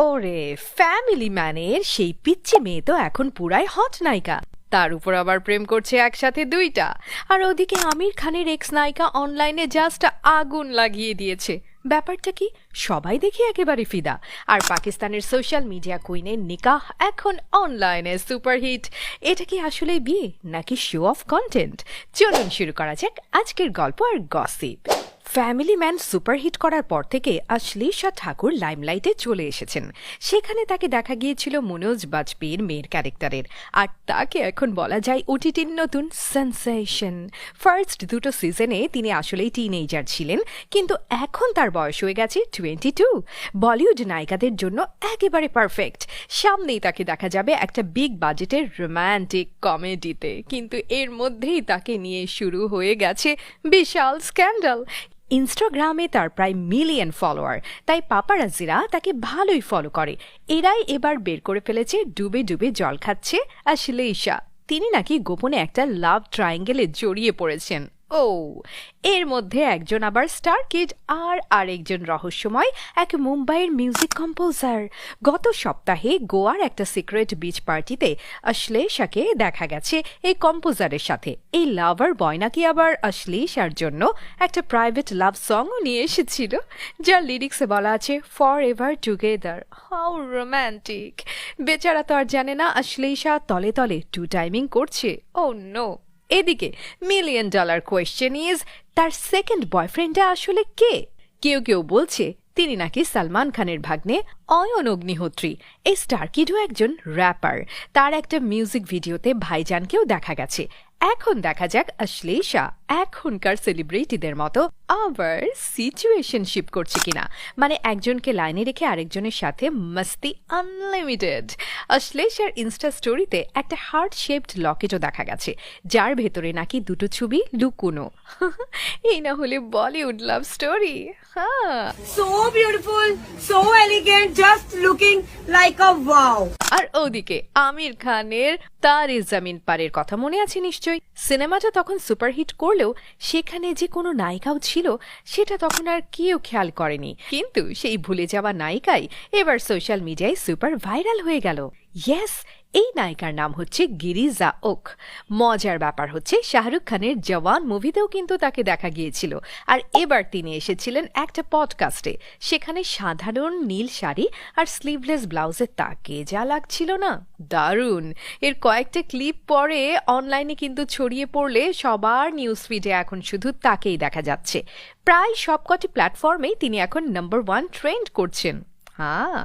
ওরে ফ্যামিলি ম্যানের সেই পিচ্চি মেয়ে তো এখন পুরাই হট নায়িকা। তার উপর আবার প্রেম করছে একসাথে দুইটা। আর ওদিকে আমির খানের এক্স নায়িকা অনলাইনে জাস্ট আগুন লাগিয়ে দিয়েছে। ব্যাপারটা কি, সবাই দেখি একেবারে ফিদা। আর পাকিস্তানের সোশ্যাল মিডিয়া কুইনের নিকাহ এখন অনলাইনে সুপারহিট। এটা কি আসলে বিয়ে নাকি শো অফ কন্টেন্ট? চলুন শুরু করা যাক আজকের গল্প আর গসিপ। ফ্যামিলি ম্যান সুপারহিট করার পর থেকে আশ্লেষা ঠাকুর লাইমলাইটে চলে এসেছেন। সেখানে তাকে দেখা গিয়েছিল মনোজ বাজপেয়ীর মেয়ের ক্যারেক্টারের, আর তাকে এখন বলা যায় ওটিটির নতুন সেন্সেশন। ফার্স্ট দুটো সিজনে তিনি আসলেই টিনেজার ছিলেন, কিন্তু এখন তার বয়স হয়ে গেছে 22। বলিউড নায়িকাদের জন্য একেবারে পারফেক্ট। সামনেই তাকে দেখা যাবে একটা বিগ বাজেটের রোম্যান্টিক কমেডিতে, কিন্তু এর মধ্যেই তাকে নিয়ে শুরু হয়ে গেছে বিশাল স্ক্যান্ডাল। ইনস্টাগ্রামে তার প্রায় মিলিয়ন ফলোয়ার, তাই পাপারাজিরা তাকে ভালোই ফলো করে। এরাই এবার বের করে ফেলেছে ডুবে ডুবে জল খাচ্ছে আশ্লেষা। তিনি নাকি গোপনে একটা লাভ ট্রায়াঙ্গেলে জড়িয়ে পড়েছেন। ও, এর মধ্যে একজন আবার স্টার কিড আর আরেকজন রহস্যময় এক মুম্বাইয়ের মিউজিক কম্পোজার। গত সপ্তাহে গোয়ার একটা সিক্রেট বিচ পার্টিতে আশ্লেষাকে দেখা গেছে এই কম্পোজারের সাথে। এই লাভার বয় নাকি আবার আশ্লেষার জন্য একটা প্রাইভেট লাভ সংও নিয়ে এসেছিল, যার লিরিক্সে বলা আছে for ever together. How romantic! বেচারা তো আর জানে না আশ্লেষা তলে তলে টু টাইমিং করছে। ও নো! এদিকে $1 মিলিয়ন কোয়েশ্চেন ইজ, তার সেকেন্ড বয়ফ্রেন্ডটা আসলে কে? কেউ কেউ বলছে তিনি নাকি সালমান খানের ভাগ্নে অয়ন অগ্নিহোত্রী। এই স্টার কিডও একজন র্যাপার। তার একটা মিউজিক ভিডিওতে ভাইজানকেও দেখা গেছে। এখন দেখা যাক আশ্লেষা এখনকার সেলিব্রিটিদের মতো আবার সিচুয়েশনশিপ করছে কিনা, মানে একজনকে লাইনে রেখে আরেকজনের সাথে মস্তি আনলিমিটেড। আশ্লেষার ইনস্টা স্টোরিতে একটা হার্ট শেপড লকেটও দেখা গেছে, যার ভেতরে নাকি দুটো ছবি লুকুনো। এই না হলে বলিউড লাভ স্টোরি। হ্যাঁ, So beautiful, so elegant, just looking like a wow. আর ওদিকে আমির খানের তারে জামিন পারের কথা মনে আছে নিশ্চয়ই। সিনেমাটা তখন সুপারহিট করলেও সেখানে যে কোনো নায়িকাও ছিল সেটা তখন আর কেউ খেয়াল করেনি, কিন্তু সেই ভুলে যাওয়া নায়িকাই এবার সোশ্যাল মিডিয়ায় সুপার ভাইরাল হয়ে গেল। ইয়েস, এই নায়িকার নাম হচ্ছে গিরিজা ওক। মজার ব্যাপার হচ্ছে শাহরুখ খানের জওয়ান মুভিতেও কিন্তু তাকে দেখা গিয়েছিল। আর এবার তিনি এসেছিলেন একটা পডকাস্টে। সেখানে সাধারণ নীল শাড়ি আর স্লিভলেস ব্লাউজে তাকে যা লাগছিল না, দারুণ! এর কয়েকটা ক্লিপ পরে অনলাইনে কিন্তু ছড়িয়ে পড়লে সবার নিউজ ফিডে এখন শুধু তাকেই দেখা যাচ্ছে। প্রায় সবকটি প্ল্যাটফর্মেই তিনি এখন নাম্বার 1 ট্রেন্ড করছেন। হ্যাঁ।